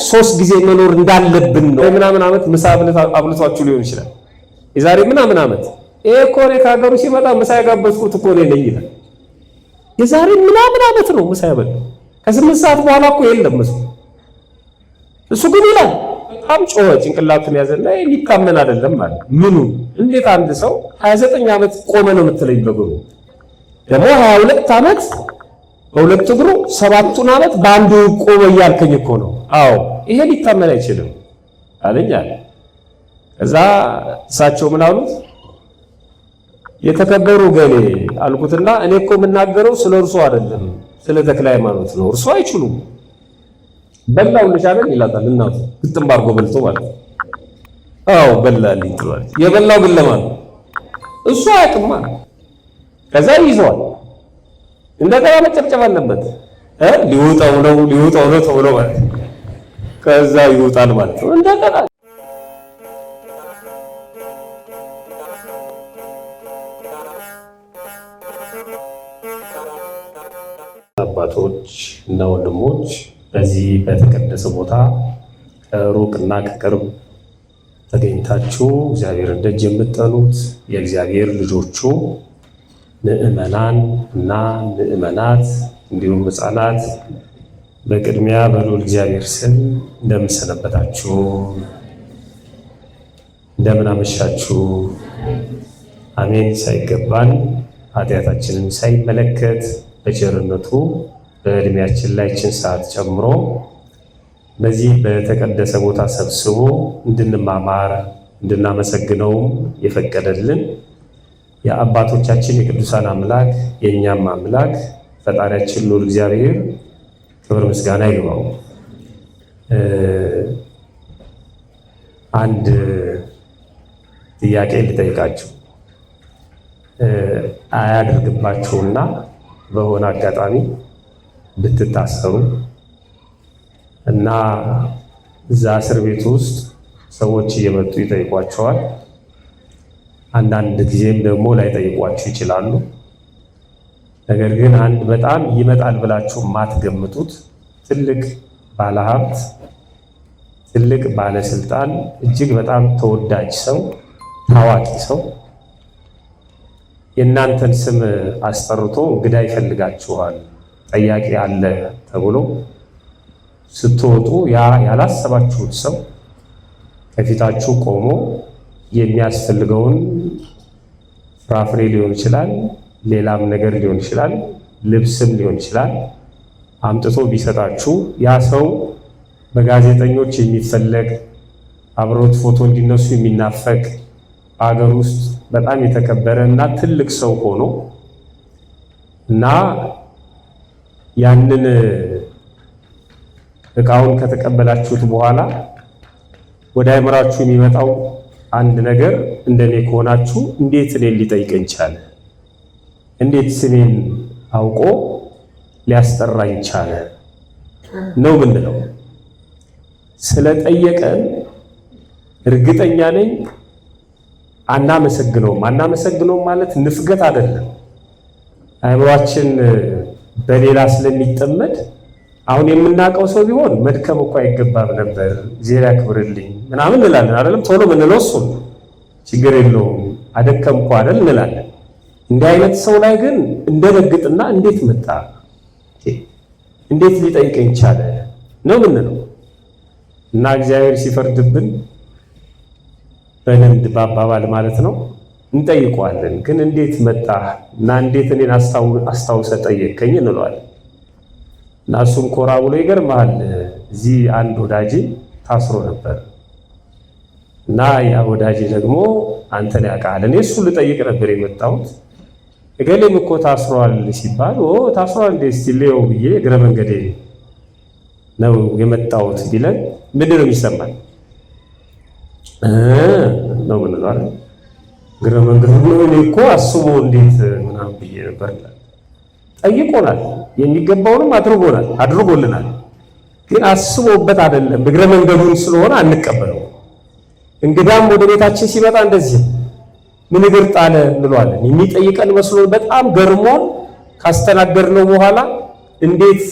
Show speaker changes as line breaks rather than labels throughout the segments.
3 ጊዜ መኖር እንዳለብን ነው። ምናምን ዓመት ምሳ አብልቷችሁ ሊሆን ይችላል። የዛሬ ምናምን ዓመት ይሄ እኮ እኔ ከሀገሩ ሲመጣ ምሳ ያጋበዝኩት እኮ እኔ ነኝ ይላል። የዛሬ ምናምን ዓመት ነው ምሳ ያበላው። ከ8 ሰዓት በኋላ እኮ የለም እሱ። እሱ ግን ይላል በጣም ጮኸ፣ ጭንቅላቱን ያዘና ሊታመን አይደለም ማለት ምኑ። እንዴት አንድ ሰው 29 ዓመት ቆመ ነው የምትለኝ? በእግሩ ደግሞ 22 ዓመት በሁለት እግሩ 7ቱን ዓመት በአንዱ ቆመ እያልከኝ እኮ ነው። አዎ ይሄ ሊታመን አይችልም አለኝ አለ። ከዛ እሳቸው ምን አሉት? የተከበሩ ገሌ አልኩትና እኔ እኮ የምናገረው ስለ እርሱ አይደለም ስለ ተክለ ሃይማኖት ነው። እርሱ አይችሉም። በላው ልሻለን ይላታል እናቱ ግጥም አድርጎ በልቶ ማለት ነው። አዎ በላልኝ ትላለች። የበላው ግን ለማን ነው? እሱ አያውቅማ። ከዛ ይዘዋል። እንደገና መጨብጨብ አለበት። ሊውጣው ነው ተብሎ ማለት ከዛ ይውጣል ማለት ነው። እንደገና አባቶች እና ወንድሞች በዚህ በተቀደሰ ቦታ ከሩቅና ከቅርብ ተገኝታችሁ እግዚአብሔርን ደጅ የምትጠኑት የእግዚአብሔር ልጆቹ ምእመናን እና ምእመናት እንዲሁም ሕፃናት በቅድሚያ በልዑል እግዚአብሔር ስም እንደምን ሰነበታችሁ? እንደምን አመሻችሁ? አሜን። ሳይገባን ኃጢአታችንን ሳይመለከት በቸርነቱ በእድሜያችን ላይ ችን ሰዓት ጨምሮ በዚህ በተቀደሰ ቦታ ሰብስቦ እንድንማማር እንድናመሰግነውም የፈቀደልን የአባቶቻችን የቅዱሳን አምላክ የእኛም አምላክ ፈጣሪያችን ልዑል እግዚአብሔር ክብር ምስጋና ይግባው። አንድ ጥያቄ ልጠይቃችሁ። አያድርግባችሁና በሆነ አጋጣሚ ብትታሰሩ እና እዛ እስር ቤት ውስጥ ሰዎች እየመጡ ይጠይቋቸዋል። አንዳንድ ጊዜም ደግሞ ላይጠይቋችሁ ይችላሉ። ነገር ግን አንድ በጣም ይመጣል ብላችሁ ማትገምቱት ትልቅ ባለሀብት፣ ትልቅ ባለስልጣን፣ እጅግ በጣም ተወዳጅ ሰው፣ ታዋቂ ሰው የእናንተን ስም አስጠርቶ እንግዳ ይፈልጋችኋል፣ ጠያቂ አለ ተብሎ ስትወጡ ያ ያላሰባችሁት ሰው ከፊታችሁ ቆሞ የሚያስፈልገውን ፍራፍሬ ሊሆን ይችላል፣ ሌላም ነገር ሊሆን ይችላል፣ ልብስም ሊሆን ይችላል አምጥቶ ቢሰጣችሁ ያ ሰው በጋዜጠኞች የሚፈለግ አብሮት ፎቶ እንዲነሱ የሚናፈቅ አገር ውስጥ በጣም የተከበረ እና ትልቅ ሰው ሆኖ እና ያንን እቃውን ከተቀበላችሁት በኋላ ወደ አይምራችሁ የሚመጣው አንድ ነገር እንደኔ ከሆናችሁ እንዴት እኔን ሊጠይቀኝ ቻለ? እንዴት ስሜን አውቆ ሊያስጠራኝ ቻለ ነው ምንድነው? ስለጠየቀን እርግጠኛ ነኝ አናመሰግነውም ማለት ንፍገት አይደለም። አይምሯችን በሌላ ስለሚጠመድ አሁን የምናውቀው ሰው ቢሆን መድከም እኮ አይገባም ነበር፣ ዜና ያክብርልኝ ምናምን እንላለን አይደለም? ቶሎ ምንለው እሱን ችግር የለውም አደከምኩ አይደል እንላለን። እንዲህ አይነት ሰው ላይ ግን እንደነግጥና እንዴት መጣ፣ እንዴት ሊጠይቀኝ ቻለ ነው ምንለው። እና እግዚአብሔር ሲፈርድብን በልምድ በአባባል ማለት ነው እንጠይቀዋለን። ግን እንዴት መጣ እና እንዴት እኔን አስታውሰ ጠየቀኝ እንለዋለን። እና እሱም ኮራ ብሎ ይገርምሃል፣ እዚህ አንድ ወዳጄ ታስሮ ነበር እና ያ ወዳጄ ደግሞ አንተን ያውቃል፣ እኔ እሱ ልጠይቅ ነበር የመጣሁት፣ እገሌም እኮ ታስሯል ሲባል ታስሯል እንዴ እስቲ ልየው ብዬ እግረ መንገዴ ነው የመጣሁት ቢለን ምንድን ነው የሚሰማል? ነው ምንለው አይደል? እግረ መንገዱ ነው። እኔ እኮ አስቦ እንዴት ምናምን ብዬ ነበር። ጠይቆናል፣ የሚገባውንም አድርጎልናል። ግን አስቦበት አይደለም፣ እግረ መንገዱን ስለሆነ አንቀበለው። እንግዳም ወደ ቤታችን ሲመጣ እንደዚህ ምን እግር ጣለ እንለዋለን። የሚጠይቀን መስሎ በጣም ገርሞን ካስተናገርነው በኋላ እንዴት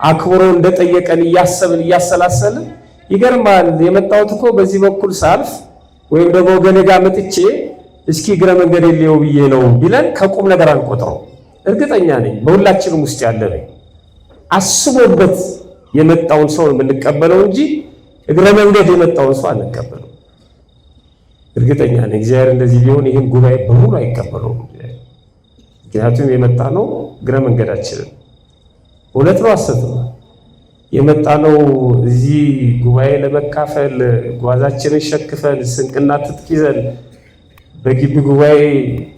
አክብሮ እንደጠየቀን እያሰብን እያሰላሰልን ይገርማል። የመጣሁት እኮ በዚህ በኩል ሳልፍ ወይም ደግሞ ገኔ ጋር መጥቼ እስኪ እግረ መንገድ የለው ብዬ ነው ቢለን ከቁም ነገር አንቆጥረው። እርግጠኛ ነኝ በሁላችንም ውስጥ ያለ ነው አስቦበት የመጣውን ሰው የምንቀበለው እንጂ እግረ መንገድ የመጣውን ሰው አንቀበለው። እርግጠኛ ነኝ እግዚአብሔር እንደዚህ ቢሆን ይህን ጉባኤ በሙሉ አይቀበለውም። ምክንያቱም የመጣ ነው እግረ መንገዳችንን እውነት ነው ሐሰት ነው የመጣ ነው እዚህ ጉባኤ ለመካፈል ጓዛችንን ሸክፈን ስንቅና ትጥቅ ይዘን በግቢ ጉባኤ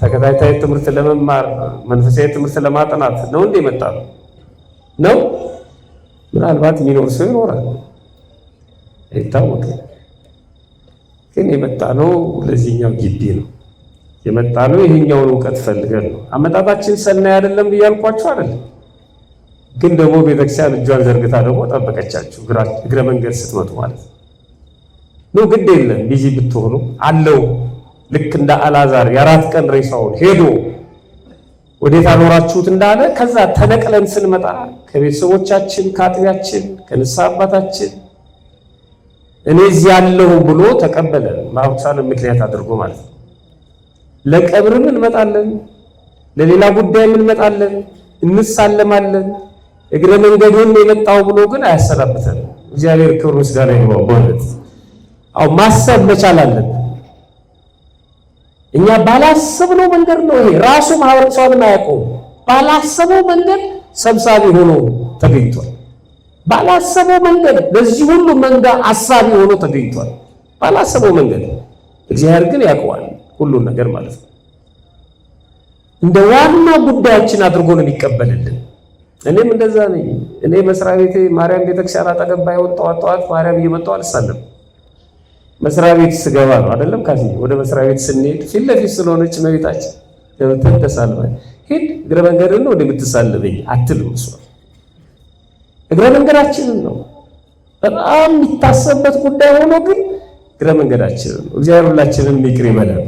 ተከታታይ ትምህርት ለመማር መንፈሳዊ ትምህርት ለማጥናት ነው እንደ የመጣ ነው። ምናልባት የሚኖር ሰው ይኖራል አይታወቅም። ግን የመጣ ነው ለዚህኛው ግቢ ነው የመጣ ነው ይሄኛውን ዕውቀት ፈልገን ነው። አመጣጣችን ሰናይ አይደለም ብያልኳችሁ አይደለም። ግን ደግሞ ቤተክርስቲያን እጇን ዘርግታ ደግሞ ጠበቀቻችሁ እግረ መንገድ ስትመጡ ማለት ነው። ግድ የለም ቢዚ ብትሆኑ አለው ልክ እንደ አልዓዛር የ4 ቀን ሬሳውን ሄዶ ወዴት አኖራችሁት እንዳለ ከዛ ተነቅለን ስንመጣ ከቤተሰቦቻችን ከአጥቢያችን ከንስሐ አባታችን እኔ እዚህ ያለሁ ብሎ ተቀበለ። ማውሳንን ምክንያት አድርጎ ማለት ነው። ለቀብርም እንመጣለን፣ ለሌላ ጉዳይም እንመጣለን፣ እንሳለማለን። እግረ መንገዱን የመጣው ብሎ ግን አያሰናብተን። እግዚአብሔር ክብር ምስጋና ይግባው። በእውነት አው ማሰብ መቻል አለብን። እኛ ባላሰብነው መንገድ ነው ይሄ ራሱ ማህበረሰቡን አያውቀው። ባላሰበው መንገድ ሰብሳቢ ሆኖ ተገኝቷል። ባላሰበው መንገድ ለዚህ ሁሉ መንጋ አሳቢ ሆኖ ተገኝቷል። ባላሰበው መንገድ እግዚአብሔር ግን ያውቀዋል ሁሉን ነገር ማለት ነው። እንደ ዋና ጉዳያችን አድርጎ ነው የሚቀበልልን። እኔም እንደዛ ነኝ። እኔ መስሪያ ቤቴ ማርያም ቤተክርስቲያን አጠገብ ባይሆን ጠዋት ማርያም እየመጣሁ አልሳለም። መስሪያ ቤት ስገባ ነው አይደለም ካሲ ወደ መስሪያ ቤት ስንሄድ ፊት ለፊት ስለሆነች መቤታችን ገብተን ተሳልመን ሂድ እግረ መንገድን ነው እንደምትሳልበኝ አትልም። እሷ እግረ መንገዳችንን ነው በጣም የሚታሰብበት ጉዳይ ሆኖ ግን እግረ መንገዳችንን ነው። እግዚአብሔር ሁላችንን ይቅር ይበለን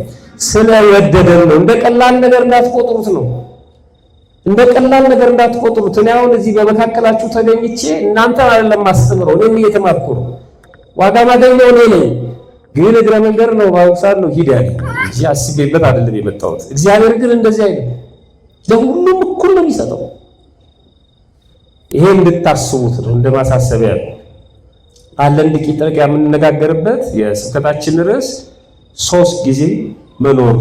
ስለወደደን ነው። እንደ ቀላል ነገር እንዳትቆጥሩት ነው። እንደ ቀላል ነገር እንዳትቆጥሩት። እኔ አሁን እዚህ በመካከላችሁ ተገኝቼ እናንተ አይደለም ማስተምረው እኔም እየተማርኩ ነው። ዋጋ ማገኘው እኔ ነኝ። ግን እግረ መንገድ ነው ባውሳን ነው ሂድ ያለ እንጂ አስቤበት አይደለም የመጣሁት። እግዚአብሔር ግን እንደዚህ አይደለም፣ ለሁሉም እኩል ነው የሚሰጠው። ይሄ እንድታስቡት ነው እንደ ማሳሰቢያ ነው። አለን ጥቂት ደቂቃ የምንነጋገርበት የስብከታችን ርዕስ 3 ጊዜ መኖር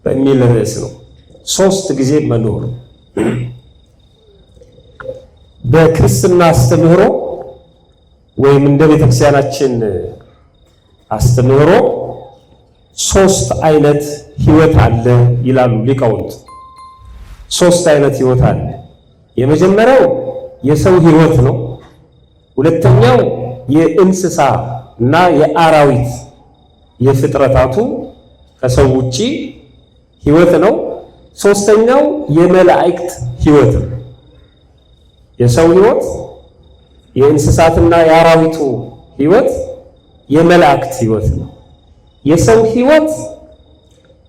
በሚል ርዕስ ነው። 3 ጊዜ መኖር በክርስትና አስተምህሮ ወይም እንደ ቤተክርስቲያናችን አስተምህሮ 3 አይነት ህይወት አለ ይላሉ ሊቃውንት። 3 አይነት ህይወት አለ። የመጀመሪያው የሰው ህይወት ነው። ሁለተኛው የእንስሳ እና የአራዊት የፍጥረታቱ ከሰው ውጪ ህይወት ነው። ሶስተኛው የመላእክት ህይወት ነው። የሰው ህይወት፣ የእንስሳትና የአራዊቱ ህይወት፣ የመላእክት ህይወት ነው። የሰው ህይወት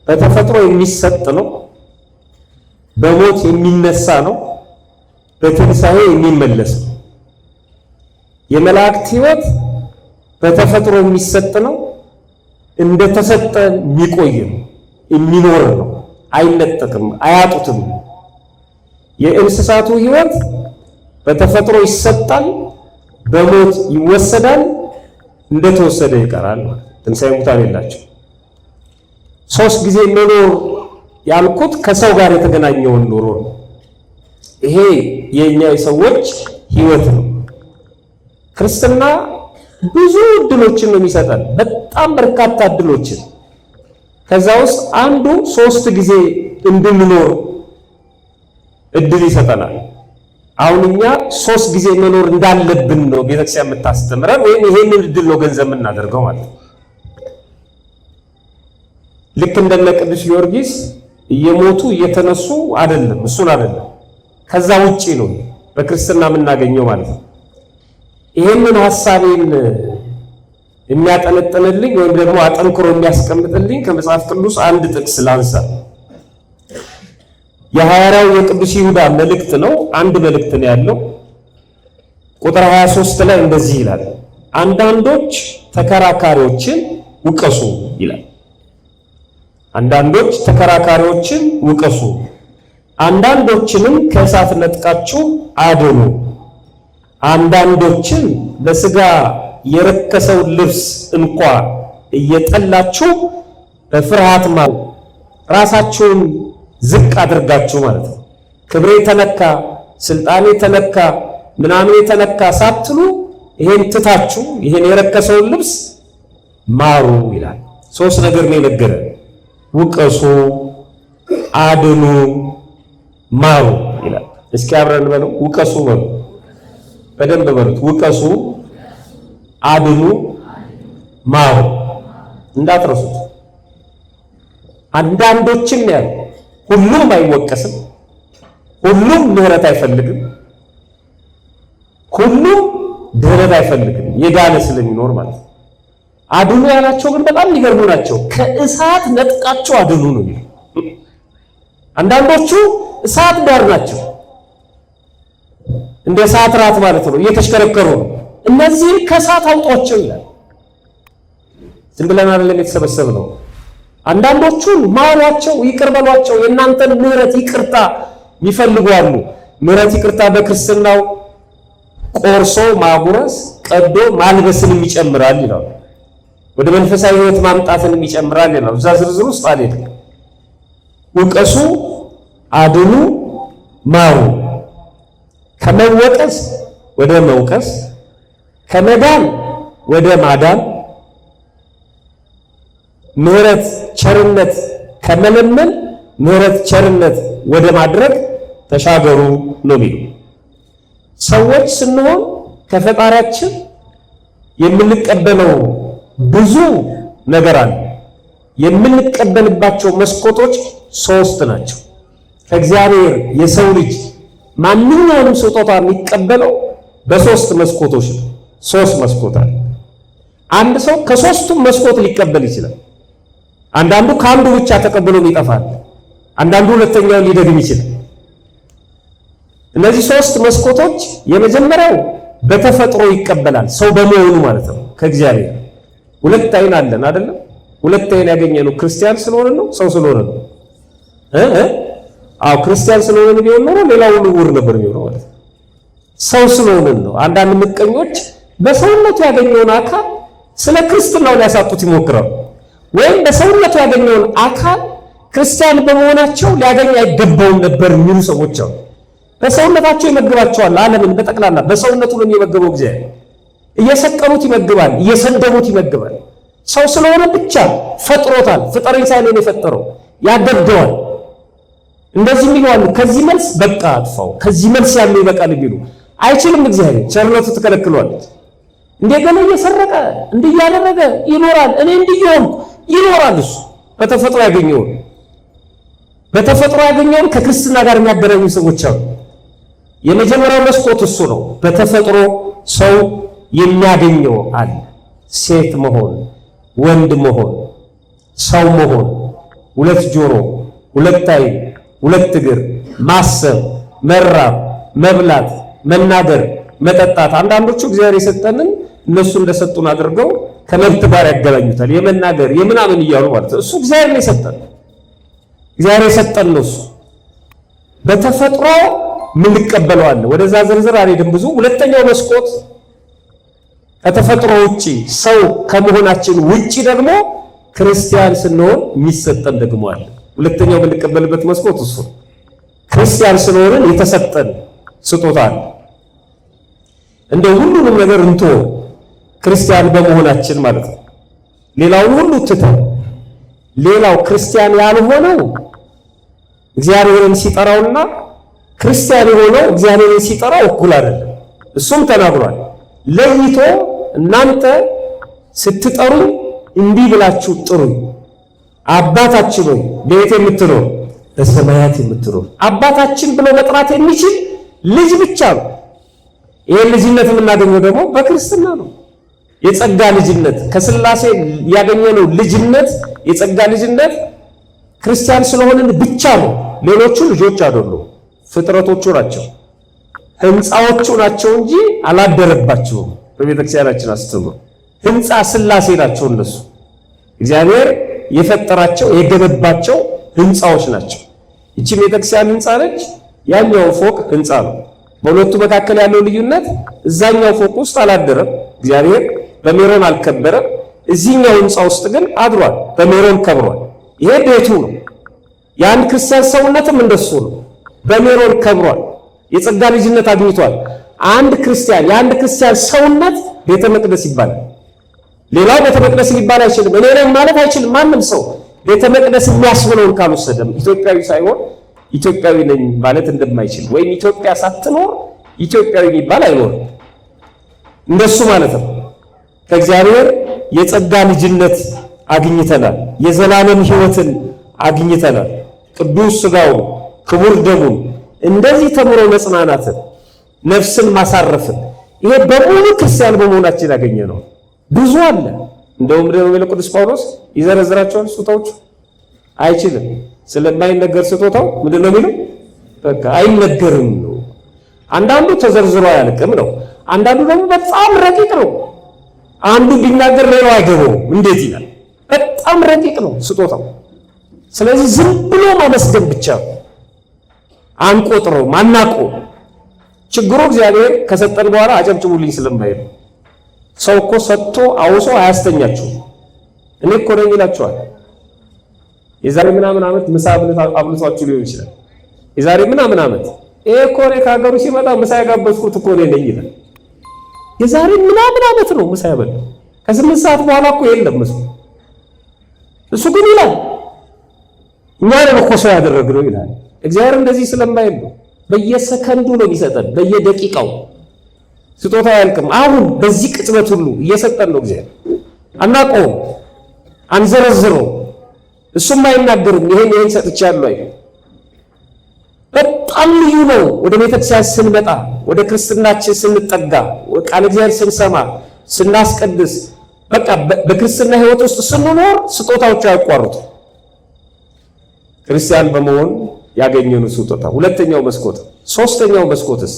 በተፈጥሮ የሚሰጥ ነው። በሞት የሚነሳ ነው። በትንሣኤ የሚመለስ ነው። የመላእክት ህይወት በተፈጥሮ የሚሰጥ ነው። እንደተሰጠ የሚቆይ ነው፣ የሚኖር ነው። አይነጠቅም፣ አያጡትም። የእንስሳቱ ህይወት በተፈጥሮ ይሰጣል፣ በሞት ይወሰዳል፣ እንደተወሰደ ይቀራል። ትንሣኤ ሙታን የላቸው። 3 ጊዜ መኖር ያልኩት ከሰው ጋር የተገናኘውን ኑሮ ነው። ይሄ የኛ የሰዎች ህይወት ነው። ክርስትና ብዙ እድሎችን ነው የሚሰጠን፣ በጣም በርካታ እድሎችን። ከዛ ውስጥ አንዱ 3 ጊዜ እንድንኖር እድል ይሰጠናል። አሁን እኛ 3 ጊዜ መኖር እንዳለብን ነው ቤተክርስቲያን የምታስተምረን፣ ወይም ይሄንን እድል ነው ገንዘብ የምናደርገው ማለት ነው። ልክ እንደነ ቅዱስ ጊዮርጊስ እየሞቱ እየተነሱ አይደለም፣ እሱን አይደለም፣ ከዛ ውጪ ነው በክርስትና የምናገኘው ማለት ነው። ይሄንን ሐሳቤን የሚያጠነጥንልኝ ወይም ደግሞ አጠንክሮ የሚያስቀምጥልኝ ከመጽሐፍ ቅዱስ አንድ ጥቅስ ላንሳ። የሐዋርያው የቅዱስ ይሁዳ መልእክት ነው። አንድ መልእክት ነው ያለው። ቁጥር 23 ላይ እንደዚህ ይላል፣ አንዳንዶች ተከራካሪዎችን ውቀሱ ይላል። አንዳንዶች ተከራካሪዎችን ውቀሱ፣ አንዳንዶችንም ከእሳት ነጥቃችሁ አድኑ። አንዳንዶችን በሥጋ የረከሰውን ልብስ እንኳ እየጠላችሁ በፍርሃት ራሳችሁን ዝቅ አድርጋችሁ ማለት ነው። ክብሬ ተነካ፣ ስልጣኔ ተነካ፣ ምናምን ተነካ ሳትሉ ይሄን ትታችሁ ይሄን የረከሰውን ልብስ ማሩ ይላል። ሶስት ነገር ነው የነገረን። ውቀሱ፣ አድኑ፣ ማሩ ይላል። እስኪ አብረን በለው። ውቀሱ በሉ፣ በደንብ በሉት። ውቀሱ፣ አድኑ፣ ማሩ እንዳትረሱት። አንዳንዶችን ያለ ሁሉም አይወቀስም፣ ሁሉም ምህረት አይፈልግም፣ ሁሉም ድህነት አይፈልግም፣ የዳነ ስለሚኖር ማለት ነው። አድኑ ያላቸው ግን በጣም ሊገርሙ ናቸው። ከእሳት ነጥቃቸው አድኑ ነው የሚለው። አንዳንዶቹ እሳት ዳር ናቸው፣ እንደ እሳት ራት ማለት ነው፣ እየተሽከረከሩ ነው። እነዚህን ከእሳት አውጧቸው ይላል። ዝም ብለን አይደለም የተሰበሰብነው። አንዳንዶቹን ማሯቸው፣ ይቅር በሏቸው። የእናንተን ምህረት ይቅርታ የሚፈልጉ አሉ። ምህረት ይቅርታ በክርስትናው ቆርሶ ማጉረስ፣ ቀዶ ማልበስንም ይጨምራል ይላል። ወደ መንፈሳዊ ሕይወት ማምጣትንም ይጨምራል ይላል። እዛ ዝርዝር ውስጥ አልሄድም። ውቀሱ፣ አድኑ፣ ማሩ። ከመወቀስ ወደ መውቀስ፣ ከመዳን ወደ ማዳን፣ ምህረት ቸርነት ከመለመን ምህረት ቸርነት ወደ ማድረግ ተሻገሩ ነው የሚሉ። ሰዎች ስንሆን ከፈጣሪያችን የምንቀበለው ብዙ ነገር አለ። የምንቀበልባቸው መስኮቶች ሶስት ናቸው። ከእግዚአብሔር የሰው ልጅ ማንኛውንም ስጦታ የሚቀበለው በሶስት መስኮቶች ነው። ሶስት መስኮት አለ። አንድ ሰው ከሶስቱም መስኮት ሊቀበል ይችላል። አንዳንዱ ከአንዱ ብቻ ተቀብሎ ይጠፋል። አንዳንዱ ሁለተኛውን ሊደግም ይችላል። እነዚህ ሶስት መስኮቶች የመጀመሪያው በተፈጥሮ ይቀበላል፣ ሰው በመሆኑ ማለት ነው። ከእግዚአብሔር ሁለት አይን አለን አይደለም? ሁለት አይን ያገኘነው ክርስቲያን ስለሆነ ነው፣ ሰው ስለሆነ ነው? አዎ ክርስቲያን ስለሆነ ቢሆን ኖሮ ሌላው ሁሉ ዕውር ነበር የሚሆነው ማለት ነው። ሰው ስለሆነ ነው። አንዳንድ ምቀኞች በሰውነቱ ያገኘውን አካል ስለ ክርስትናው ሊያሳጡት ይሞክራሉ። ወይም በሰውነቱ ያገኘውን አካል ክርስቲያን በመሆናቸው ሊያገኝ አይገባውም ነበር የሚሉ ሰዎች አሉ። በሰውነታቸው ይመግባቸዋል። ዓለምን በጠቅላላ በሰውነቱ ነው የሚመግበው። እግዚአብሔር እየሰቀሉት ይመግባል፣ እየሰደቡት ይመግባል። ሰው ስለሆነ ብቻ ፈጥሮታል። ፍጠረኝ ሳይል ነው የፈጠረው። ያደርገዋል። እንደዚህ የሚሉ ከዚህ መልስ በቃ አጥፋው፣ ከዚህ መልስ ያለው ይበቃል የሚሉ አይችልም። እግዚአብሔር ቸርነቱ ትከለክሏለች። እንደገና እየሰረቀ እንዲያደረገ ይኖራል። እኔ እንዲየሆንኩ ይኖራል። እሱ በተፈጥሮ ያገኘውን ከክርስትና ጋር የሚያገናኙ ሰዎች አሉ። የመጀመሪያው መስኮት እሱ ነው። በተፈጥሮ ሰው የሚያገኘው አለ። ሴት መሆን፣ ወንድ መሆን፣ ሰው መሆን፣ ሁለት ጆሮ፣ ሁለት ዓይን፣ ሁለት እግር፣ ማሰብ፣ መራብ፣ መብላት፣ መናገር፣ መጠጣት። አንዳንዶቹ እግዚአብሔር የሰጠንን እነሱ እንደሰጡን አድርገው ከመብት ጋር ያገናኙታል። የመናገር የምናምን እያሉ ማለት ነው። እሱ እግዚአብሔር ነው የሰጠን። እግዚአብሔር የሰጠን ነው እሱ። በተፈጥሮ ምን እንቀበለዋለን? ወደዛ ዝርዝር አልሄድም ብዙ። ሁለተኛው መስኮት ከተፈጥሮ ውጪ ሰው ከመሆናችን ውጪ ደግሞ ክርስቲያን ስንሆን የሚሰጠን ደግሞ አለ። ሁለተኛው የምንቀበልበት መስኮት እሱ ክርስቲያን ስንሆን የተሰጠን ስጦታ አለ። እንደ ሁሉንም ነገር እንተው ክርስቲያን በመሆናችን ማለት ነው። ሌላውን ሁሉ ትተን ሌላው ክርስቲያን ያልሆነው እግዚአብሔርን ሲጠራውና ክርስቲያን የሆነው እግዚአብሔርን ሲጠራው እኩል አይደለም። እሱም ተናግሯል። ለይቶ እናንተ ስትጠሩኝ እንዲህ ብላችሁ ጥሩኝ፣ አባታችን ሆይ በየት የምትኖር በሰማያት የምትኖር። አባታችን ብሎ መጥራት የሚችል ልጅ ብቻ ነው። ይሄን ልጅነት የምናገኘው ደግሞ በክርስትና ነው። የጸጋ ልጅነት ከሥላሴ ያገኘነው ልጅነት፣ የጸጋ ልጅነት ክርስቲያን ስለሆንን ብቻ ነው። ሌሎቹ ልጆች አይደሉም፣ ፍጥረቶቹ ናቸው፣ ሕንፃዎቹ ናቸው እንጂ አላደረባቸውም። በቤተክርስቲያናችን አስተምሮ ህንፃ ሥላሴ ናቸው እነሱ። እግዚአብሔር የፈጠራቸው የገነባቸው ህንፃዎች ናቸው። ይቺ ቤተክርስቲያን ህንፃ ነች፣ ያኛው ፎቅ ህንፃ ነው። በሁለቱ መካከል ያለው ልዩነት እዛኛው ፎቅ ውስጥ አላደረም እግዚአብሔር፣ በሜሮን አልከበረም። እዚህኛው ህንፃ ውስጥ ግን አድሯል፣ በሜሮን ከብሯል። ይሄ ቤቱ ነው። የአንድ ክርስቲያን ሰውነትም እንደሱ ነው፣ በሜሮን ከብሯል፣ የጸጋ ልጅነት አግኝቷል። አንድ ክርስቲያን የአንድ ክርስቲያን ሰውነት ቤተ መቅደስ ይባላል። ሌላው ቤተ መቅደስ ሊባል አይችልም። እኔ ነኝ ማለት አይችልም። ማንም ሰው ቤተ መቅደስ የሚያስብለውን ካልወሰደም ኢትዮጵያዊ ሳይሆን ኢትዮጵያዊ ነኝ ማለት እንደማይችል ወይም ኢትዮጵያ ሳትኖር ኢትዮጵያዊ የሚባል አይኖርም። እንደሱ ማለት ነው። ከእግዚአብሔር የጸጋ ልጅነት አግኝተናል። የዘላለም ሕይወትን አግኝተናል። ቅዱስ ሥጋውን ክቡር ደሙን እንደዚህ ተምሮ መጽናናትን፣ ነፍስን ማሳረፍን ይሄ በሙሉ ክርስቲያን በመሆናችን ያገኘ ነው። ብዙ አለ። እንደውም ደግሞ ቅዱስ ጳውሎስ ይዘረዝራቸዋል። ስጦታዎቹ አይችልም ስለማይነገር ስጦታው ምንድን ነው የሚለው? በቃ አይነገርም ነው። አንዳንዱ ተዘርዝሮ አያልቅም ነው። አንዳንዱ ደግሞ በጣም ረቂቅ ነው። አንዱ ቢናገር ሌላው አይገባውም። እንዴት ይላል? በጣም ረቂቅ ነው ስጦታው። ስለዚህ ዝም ብሎ ማመስገን ብቻ አንቆጥረው ማናቆ ችግሩ እግዚአብሔር ከሰጠን በኋላ አጨብጭቡልኝ ስለማይል ሰው እኮ ሰጥቶ አውሶ አያስተኛችሁ። እኔ እኮ ነኝ ይላችኋል። የዛሬ ምናምን ዓመት ምሳ አብልቷችሁ ሊሆን ይችላል። የዛሬ ምናምን ዓመት ይሄ እኮ እኔ ከሀገሩ ሲመጣ ምሳ ያጋበዝኩት እኮ እኔ ነኝ ይላል። የዛሬ ምናምን ዓመት ነው ምሳ ያበላው። ከ8 ሰዓት በኋላ እኮ የለም እሱ ግን ይላል እኛ ነን እኮ ሰው ያደረግነው ይላል። እግዚአብሔር እንደዚህ ስለማይል ነው። በየሰከንዱ ነው የሚሰጠን፣ በየደቂቃው ስጦታ አያልቅም። አሁን በዚህ ቅጽበት ሁሉ እየሰጠን ነው እግዚአብሔር። አናውቀውም፣ አንዘረዝረው፣ እሱም አይናገርም። ይሄን ሰጥቻለሁ አይደል? በጣም ልዩ ነው። ወደ ቤተክርስቲያን ስንመጣ፣ ወደ ክርስትናችን ስንጠጋ፣ ቃለ እግዚአብሔር ስንሰማ፣ ስናስቀድስ፣ በቃ በክርስትና ሕይወት ውስጥ ስንኖር ስጦታዎቹ አያቋርጡ። ክርስቲያን በመሆን ያገኘነው ስጦታ ሁለተኛው መስኮት። ሶስተኛው መስኮትስ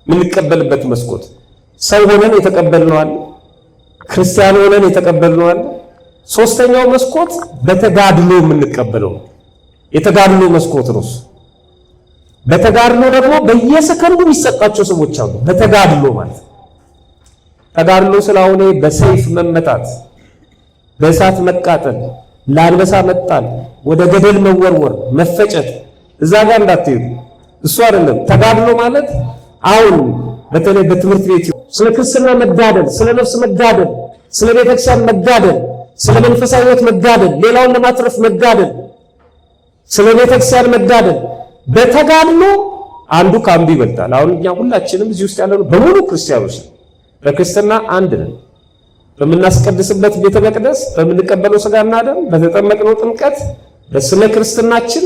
የምንቀበልበት መስኮት ሰው ሆነን የተቀበልነዋል፣ ክርስቲያን ሆነን የተቀበልነዋል። ሶስተኛው መስኮት በተጋድሎ የምንቀበለው የተጋድሎ መስኮት ነው። በተጋድሎ ደግሞ በየሰከንዱ የሚሰጣቸው ሰዎች አሉ። በተጋድሎ ማለት ተጋድሎ ስለሆነ በሰይፍ መመታት፣ በእሳት መቃጠል፣ ለአንበሳ መጣል፣ ወደ ገደል መወርወር፣ መፈጨት፣ እዛ ጋር እንዳትሄዱ። እሱ አይደለም ተጋድሎ ማለት። አሁን በተለይ በትምህርት ቤት ስለ ክርስትና መጋደል፣ ስለ ነፍስ መጋደል፣ ስለ ቤተክርስቲያን መጋደል፣ ስለ መንፈሳዊ ሕይወት መጋደል፣ ሌላውን ለማትረፍ መጋደል፣ ስለ ቤተክርስቲያን መጋደል። በተጋድሎ አንዱ ከአንዱ ይበልጣል። አሁን እኛ ሁላችንም እዚህ ውስጥ ያለነው በሙሉ ክርስቲያኖች ነን። በክርስትና አንድ ነን። በምናስቀድስበት ቤተ መቅደስ፣ በምንቀበለው ሥጋና ደም፣ በተጠመቅነው ጥምቀት፣ በስመ ክርስትናችን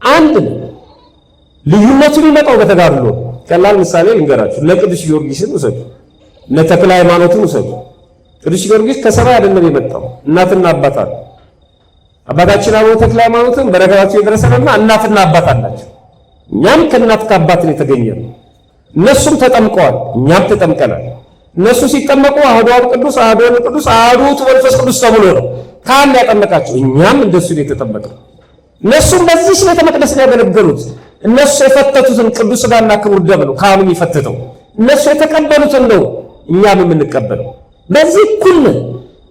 አንድ ነን። ልዩነቱ የሚመጣው በተጋድሎ። ቀላል ምሳሌ ልንገራችሁ። ለቅዱስ ጊዮርጊስን ውሰዱ፣ ለተክለ ሃይማኖትን ውሰዱ። ቅዱስ ጊዮርጊስ ከሰማይ አይደለም የመጣው፣ እናትና አባት አለ። አባታችን አቡነ ተክለ ሃይማኖትን በረከታቸው የደረሰንና እናትና አባት አላቸው። እኛም ከእናት ከአባት ነው የተገኘነው። እነሱም ተጠምቀዋል፣ እኛም ተጠምቀናል። እነሱ ሲጠመቁ አሐዱ አብ ቅዱስ፣ አሐዱ ወልድ ቅዱስ፣ አሐዱ ውእቱ መንፈስ ቅዱስ ተብሎ ነው ካህን ያጠመቃቸው። እኛም እንደሱ ነው የተጠመቅነው። እነሱም በዚህ ቤተ መቅደስ ነው ያገለገሉት። እነሱ የፈተቱትን ቅዱስ ሥጋና ክቡር ደም ነው ካህኑ የሚፈትተው። እነሱ የተቀበሉትን ነው እኛም የምንቀበለው። በዚህ እኩል ነን።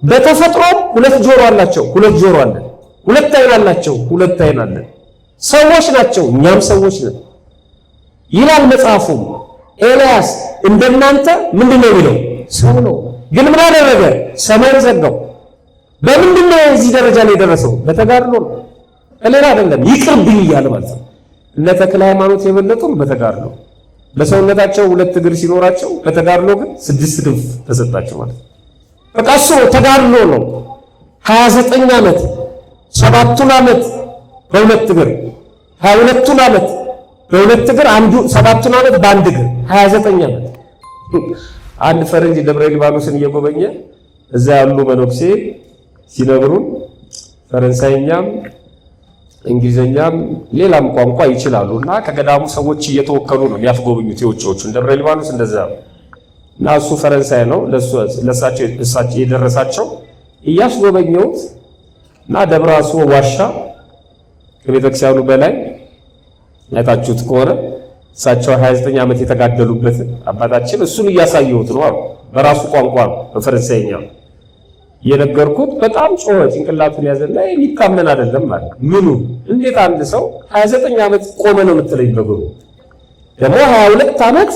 በተፈጥሮም ሁለት ጆሮ አላቸው፣ ሁለት ጆሮ አለን። ሁለት ዓይን አላቸው፣ ሁለት ዓይን አለን። ሰዎች ናቸው፣ እኛም ሰዎች ነን ይላል መጽሐፉም። ኤልያስ እንደናንተ ምንድን ነው የሚለው? ሰው ነው። ግን ምን አደረገ? ሰማይ ዘጋው። በምንድን ነው እዚህ ደረጃ ላይ የደረሰው? በተጋድሎ ነው፣ ሌላ አይደለም። ይቅርብኝ እያለ ማለት ነው። እነ ተክለ ሃይማኖት የበለጡም በተጋድሎ። በሰውነታቸው 2 እግር ሲኖራቸው በተጋድሎ ግን 6 ክንፍ ተሰጣቸው ማለት ነው። በቃ እሱ ተጋድሎ ነው። 29 ዓመት 7ቱን ዓመት በ2 እግር 22ቱን ዓመት በ2 እግር 7ቱን ዓመት በ1 እግር 29 ዓመት። አንድ ፈረንጅ ደብረ ሊባኖስን እየጎበኘ እዛ ያሉ መነኩሴ ሲነግሩን ፈረንሳይኛም እንግሊዘኛም ሌላም ቋንቋ ይችላሉና ከገዳሙ ሰዎች እየተወከሉ ነው የሚያስጎበኙት የውጭዎቹን። ደብረ ሊባኖስ እንደዛ እና እሱ ፈረንሳይ ነው ለሳቸው የደረሳቸው እያስጎበኘሁት እና ደብረ አስቦ ዋሻ ከቤተክርስቲያኑ በላይ አይታችሁት ከሆነ እሳቸው 29 ዓመት የተጋደሉበት አባታችን እሱን እያሳየሁት ነው አሉ። በራሱ ቋንቋ ነው በፈረንሳይኛ የነገርኩት። በጣም ጮኸ፣ ጭንቅላቱን ያዘና የሚታመን አይደለም ማለት ምኑ እንዴት አንድ ሰው 29 ዓመት ቆመ ነው የምትለኝ? በእግሩ ደግሞ 22 ዓመት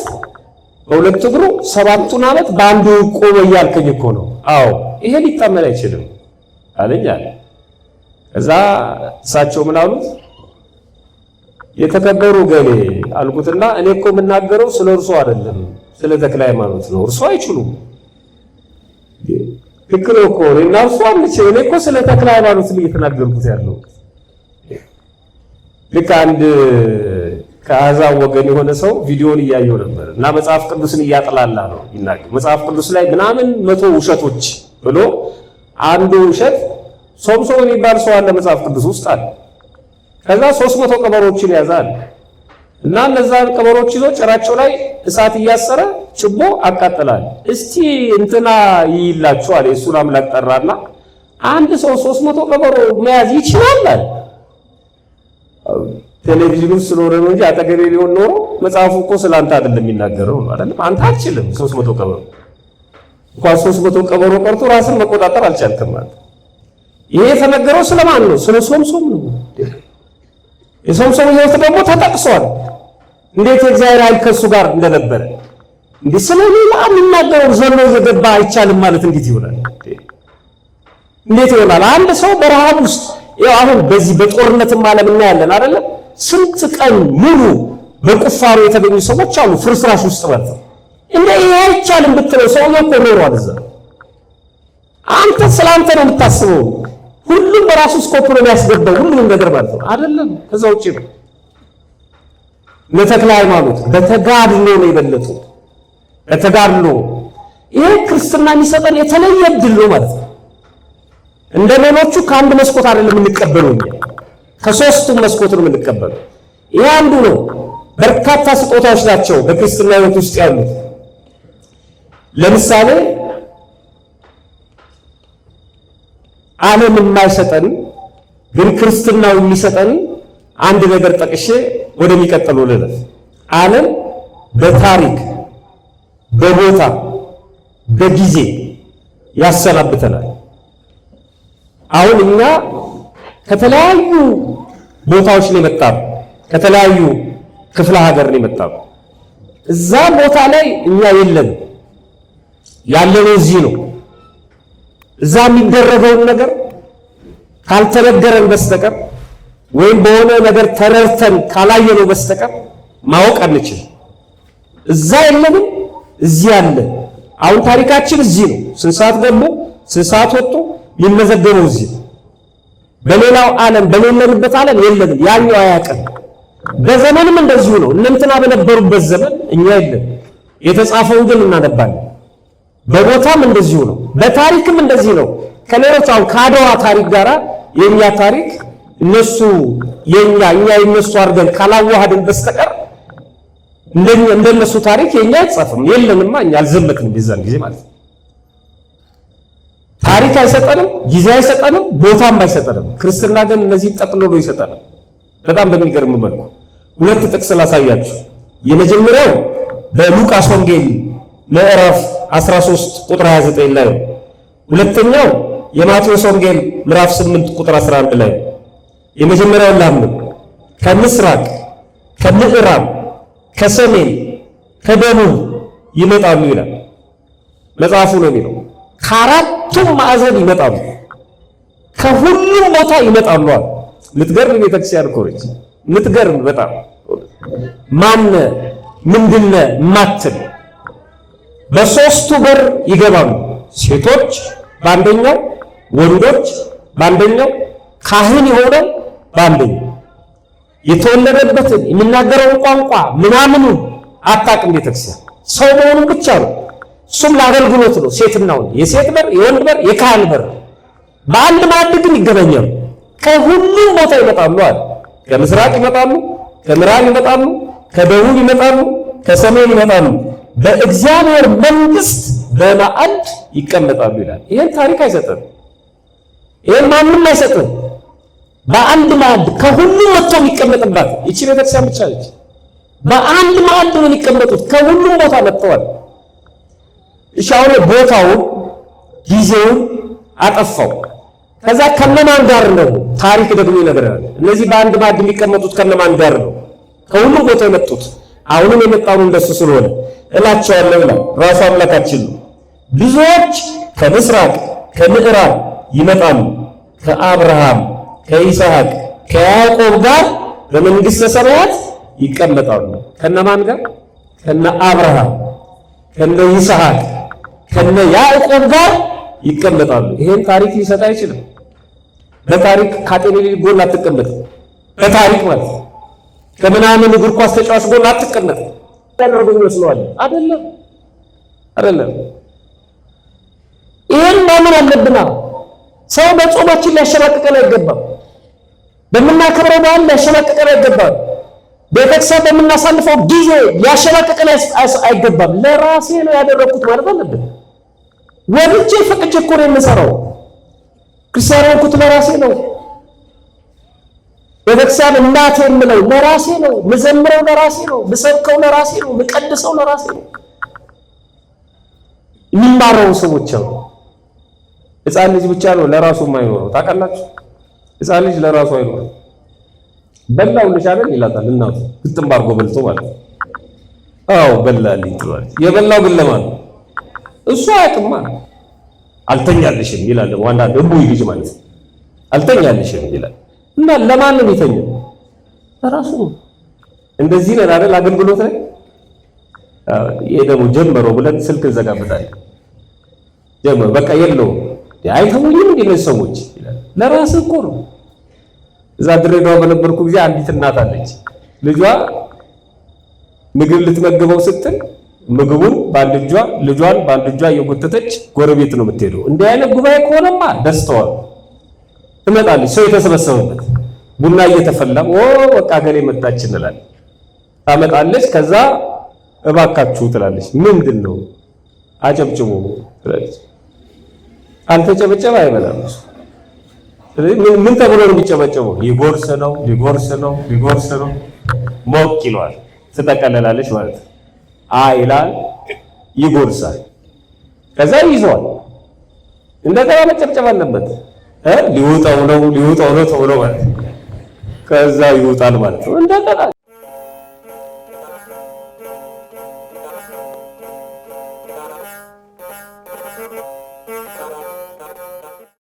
በሁለት እግሩ 7ቱን ዓመት በአንዱ ቆመ እያልከኝ እኮ ነው። አዎ ይሄ ሊታመን አይችልም አለኝ አለ። ከዛ እሳቸው ምን አሉት? የተከበሩ ገሌ አልኩትና እኔ እኮ የምናገረው ስለ እርሱ አይደለም ስለ ተክለ ሃይማኖት ነው። እርሱ አይችሉም። ትክክል እኮ እና እርሱ አንችልም። እኔ እኮ ስለ ተክለ ሃይማኖት ነው እየተናገርኩት ያለው። ልክ አንድ ከአሕዛብ ወገን የሆነ ሰው ቪዲዮን እያየው ነበር እና መጽሐፍ ቅዱስን እያጠላላ ነው ይናገር። መጽሐፍ ቅዱስ ላይ ምናምን 100 ውሸቶች ብሎ አንዱ ውሸት ሶምሶን የሚባል ሰው አለ መጽሐፍ ቅዱስ ውስጥ አለ። ከዛ 300 ቀበሮችን ያዛል እና እነዛን ቀበሮች ይዞ ጭራቸው ላይ እሳት እያሰረ ችቦ አቃጠላል። እስቲ እንትና ይላችኋል የእሱን አምላክ ጠራና አንድ ሰው 300 ቀበሮ መያዝ ይችላል? ቴሌቪዥኑ ስለሆነ ነው እንጂ አጠገቤ ቢሆን ኖሮ መጽሐፉ እኮ ስላንተ አይደለም የሚናገረው አይደለም። አንተ አትችልም 300 ቀበሮ እንኳን 300 ቀበሮ ቀርቶ ራስን መቆጣጠር አልቻልክም ማለት። ይሄ የተነገረው ስለማን ነው? ስለ ሶምሶን ነው። የሶምሶን ሕይወት ደግሞ ተጠቅሷል። እንዴት የእግዚአብሔር ኃይል ከእሱ ጋር እንደነበረ እንዲህ ስለሌላ የሚናገረው ዘሎ እየገባ አይቻልም ማለት እንዴት ይሆናል? እንዴት ይሆናል? አንድ ሰው በረሃብ ውስጥ ያው አሁን በዚህ በጦርነትም ዓለም እናያለን አይደለም? ስንት ቀን ሙሉ በቁፋሮ የተገኙ ሰዎች አሉ ፍርስራሽ ውስጥ ማለት ነው። እንዴ ይሄ አይቻልም ብትለው ሰውዬው እኮ ኖሯል እዛ። አንተ ስላንተ ነው የምታስበው። ሁሉም በራሱ ስኮፕ ነው የሚያስገባው ሁሉም ነገር ማለት ነው አይደለም። ከዛ ውጪ ነው ለተክለ ሃይማኖት በተጋድሎ ነው የበለጡት። በተጋድሎ ይሄ ክርስትና የሚሰጠን የተለየ ዕድል ነው ማለት ነው። እንደ ሌሎቹ ከአንድ መስኮት አይደለም የምንቀበለው፣ ከሶስቱም መስኮት ነው የምንቀበለው። ይሄ አንዱ ነው። በርካታ ስጦታዎች ናቸው በክርስትና ሕይወት ውስጥ ያሉት። ለምሳሌ ዓለም የማይሰጠን ግን ክርስትናው የሚሰጠን አንድ ነገር ጠቅሼ ወደሚቀጥለው ልለፍ። ዓለም በታሪክ በቦታ በጊዜ ያሰናብተናል። አሁን እኛ ከተለያዩ ቦታዎች ነው የመጣነው፣ ከተለያዩ ክፍለ ሀገር ነው የመጣነው። እዛ ቦታ ላይ እኛ የለንም፣ ያለነው እዚህ ነው። እዛ የሚደረገውን ነገር ካልተነገረን በስተቀር ወይም በሆነ ነገር ተረድተን ካላየነው በስተቀር ማወቅ አንችልም። እዛ የለንም፣ እዚህ አለ። አሁን ታሪካችን እዚህ ነው። ስንት ሰዓት ገቡ፣ ስንት ሰዓት ወጡ የሚመዘገበው እዚህ። በሌላው ዓለም በሌለንበት ዓለም የለንም፣ ያኛው አያውቅም። በዘመንም እንደዚሁ ነው። እነንትና በነበሩበት ዘመን እኛ የለም፣ የተጻፈውን ግን እናነባለን። በቦታም እንደዚሁ ነው፣ በታሪክም እንደዚህ ነው። ከሌሎች አሁን ከአድዋ ታሪክ ጋር የኛ ታሪክ እነሱ የኛ እኛ የነሱ አድርገን ካላዋሃድን በስተቀር እንደነሱ ታሪክ የኛ አይጻፍም። የለንማ፣ እኛ አልዘመትንም በዛን ጊዜ ማለት ነው። ታሪክ አይሰጠንም፣ ጊዜ አይሰጠንም፣ ቦታም አይሰጠንም። ክርስትና ግን እነዚህ ጠቅልሎ ይሰጠናል በጣም በሚገርም መልኩ። ሁለት ጥቅስ ላሳያችሁ። የመጀመሪያው በሉቃስ ወንጌል ምዕራፍ 13 ቁጥር 29 ላይ ነው። ሁለተኛው የማቴዎስ ወንጌል ምዕራፍ 8 ቁጥር 11 ላይ ነው። የመጀመሪያውን ላምነው። ከምስራቅ ከምዕራብ ከሰሜን ከደቡብ ይመጣሉ ይላል መጽሐፉ ነው የሚለው። ከአራቱም ማዕዘን ይመጣሉ፣ ከሁሉም ቦታ ይመጣሉ አለ። ልትገርም ቤተክርስቲያን እኮ ነች። ልትገርም በጣም ማነ ምንድነ ማትል በሶስቱ በር ይገባሉ። ሴቶች በአንደኛው፣ ወንዶች በአንደኛው፣ ካህን የሆነ በአንደኛው። የተወለደበትን የሚናገረውን ቋንቋ ምናምኑን አታውቅም ቤተክርስቲያን። ሰው መሆኑን ብቻ ነው። እሱም ለአገልግሎት ነው። ሴትና ወንድ፣ የሴት በር፣ የወንድ በር፣ የካህን በር በአንድ ማዕድ ግን ይገናኛሉ። ከሁሉም ቦታ ይመጣሉ አለ። ከምስራቅ ይመጣሉ፣ ከምዕራብ ይመጣሉ፣ ከደቡብ ይመጣሉ፣ ከሰሜን ይመጣሉ። በእግዚአብሔር መንግስት በማዕድ ይቀመጣሉ ይላል። ይሄን ታሪክ አይሰጥም። ይሄን ማንም አይሰጥም። በአንድ ማዕድ ከሁሉም ወጥቶ የሚቀመጥባት ይቺ ቤተክርስቲያን ብቻ ነች። በአንድ ማዕድ ነው የሚቀመጡት። ከሁሉም ቦታ መጥተዋል። እሺ አሁን ቦታውን ጊዜውን አጠፋው። ከዛ ከነማን ጋር ነው? ታሪክ ደግሞ ይነግረናል። እነዚህ በአንድ ማዕድ የሚቀመጡት ከነማን ጋር ነው? ከሁሉም ቦታ የመጡት። አሁንም የመጣው እንደሱ ስለሆነ እላቸዋለሁ ይላል ራሱ አምላካችን ነው። ብዙዎች ከምስራቅ ከምዕራብ ይመጣሉ፣ ከአብርሃም ከይስሐቅ ከያዕቆብ ጋር በመንግሥተ ሰማያት ይቀመጣሉ። ከነማን ጋር? ከነ አብርሃም ከነ ይስሐቅ ከነ ያዕቆብ ጋር ይቀመጣሉ። ይሄን ታሪክ ሊሰጥ አይችልም። በታሪክ ካጤኔሊ ጎን አትቀመጥም። በታሪክ ማለት ከምናምን እግር ኳስ ተጫዋች ጎን አትቀመጥም። ያደረጉ ይመስለዋል። አይደለም አይደለም። ይሄን ማመን አለብና ሰው በጾማችን ሊያሸማቅቀን አይገባም። በምናከብረው በዓል ሊያሸማቅቀን አይገባም። ቤተክርስቲያን በምናሳልፈው ጊዜ ሊያሸማቅቀን አይገባም። ለራሴ ነው ያደረኩት ማለት አለብን። ወልጄ ፈቅጄ እኮ ነው የምሰራው። ክርስቲያን ሆንኩት ለራሴ ነው። ቤተክርስቲያን እናቴ የምለው ለራሴ ነው። ምዘምረው ለራሴ ነው። ምሰብከው ለራሴ ነው። ምቀድሰው ለራሴ ነው። የሚማረው ሰዎች ነው። ሕፃን ልጅ ብቻ ነው ለራሱ የማይኖረው። ታውቃላችሁ? ሕፃን ልጅ ለራሱ አይኖርም። በላውልሽ አይደል ይላታል እናቱ ግጥም አድርጎ በልቶ ማለት ነው። አዎ በላልኝ ትላለች። የበላው ግን ለማን ነው? እሱ አያውቅማ። አልተኛልሽም ይላል ዋና ደቡይ ልጅ ማለት ነው። አልተኛልሽም ይላል እና ለማን ነው የሚተኛው? ለራሱ ነው። እንደዚህ ነው አይደል አገልግሎት ላይ ይሄ ደግሞ ጀመረው ብለን ስልክ እንዘጋበታለን። ጀመረው በቃ የለውም አይተውኝም እንዴ ነው ሰዎች ይላል። ለራስ እኮ ነው። እዛ ድሬዳዋ በነበርኩ ጊዜ አንዲት እናት አለች። ልጇ ምግብ ልትመግበው ስትል ምግቡን በአንድ እጇ ልጇን በአንድ እጇ እየጎተተች ጎረቤት ነው የምትሄደው። እንዲህ አይነት ጉባኤ ከሆነማ ደስተዋል። ትመጣለች፣ ሰው የተሰበሰበበት ቡና እየተፈላ በቃ ገሌ መጣች እንላለን። ታመጣለች። ከዛ እባካችሁ ትላለች። ምንድን ነው? አጨብጭቡ ትላለች። አልተጨበጨበ አይበላም። ምን ተብሎ ነው የሚጨበጨበው? ሊጎርስ ነው ሊጎርስ ነው ሊጎርስ ነው። ሞቅ ይለዋል። ትጠቀለላለች ማለት ነው። ይላል ይጎርሳል። ከዛ ይዘዋል። እንደገና መጨብጨብ አለበት። ሊውጣው ነው ተብሎ ማለት ከዛ ይውጣል ማለት ነው። እንደገና